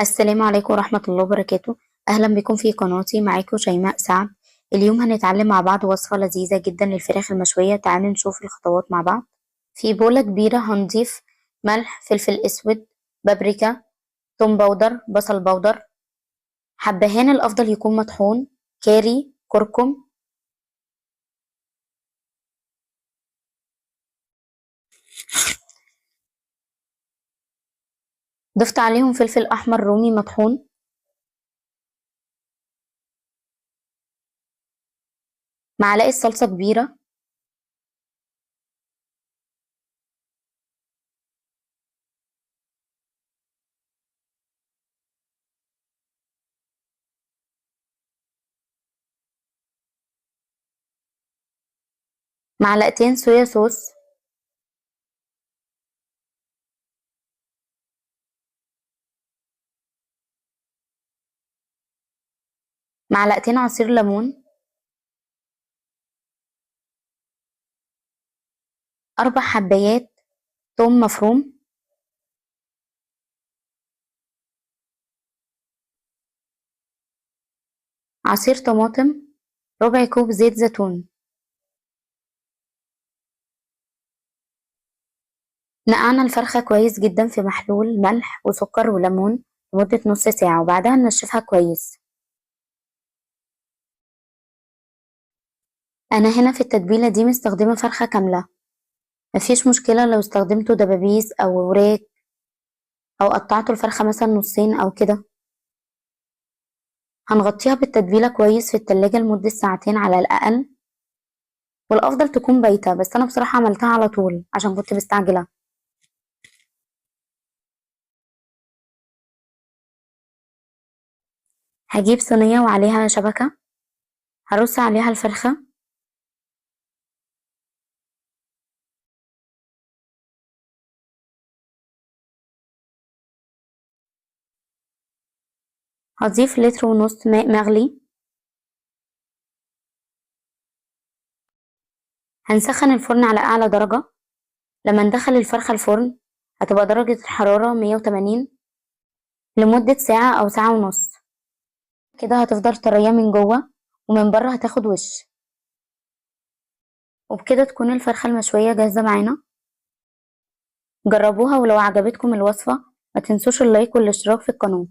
السلام عليكم ورحمة الله وبركاته. أهلا بكم في قناتي، معاكم شيماء سعد. اليوم هنتعلم مع بعض وصفة لذيذة جدا للفراخ المشوية. تعالوا نشوف الخطوات مع بعض. في بولة كبيرة هنضيف ملح، فلفل أسود، بابريكا، توم باودر، بصل باودر، حبهان الأفضل يكون مطحون، كاري، كركم. ضفت عليهم فلفل أحمر رومي مطحون، معلقة صلصة كبيرة، معلقتين صويا صوص، معلقتين عصير ليمون، 4 حبايات توم مفروم، عصير طماطم، ربع كوب زيت زيتون. نقعنا الفرخة كويس جدا في محلول ملح وسكر وليمون لمدة نص ساعة، وبعدها ننشفها كويس. أنا هنا في التتبيلة دي مستخدمة فرخة كاملة، مفيش مشكلة لو استخدمتوا دبابيس أو وراك أو قطعتوا الفرخة مثلا نصين أو كده. هنغطيها بالتتبيلة كويس في التلاجة لمدة ساعتين على الأقل، والأفضل تكون بايتة، بس أنا بصراحة عملتها على طول عشان كنت مستعجلة. هجيب صينية وعليها شبكة، هرص عليها الفرخة، هضيف لتر ونص ماء مغلي، هنسخن الفرن على أعلى درجة. لما ندخل الفرخة الفرن هتبقى درجة الحرارة 180 لمدة ساعة أو ساعة ونص. كده هتفضل طرية من جوه، ومن بره هتاخد وش. وبكده تكون الفرخة المشوية جاهزة معانا. جربوها، ولو عجبتكم الوصفة ما تنسوش اللايك والاشتراك في القناة.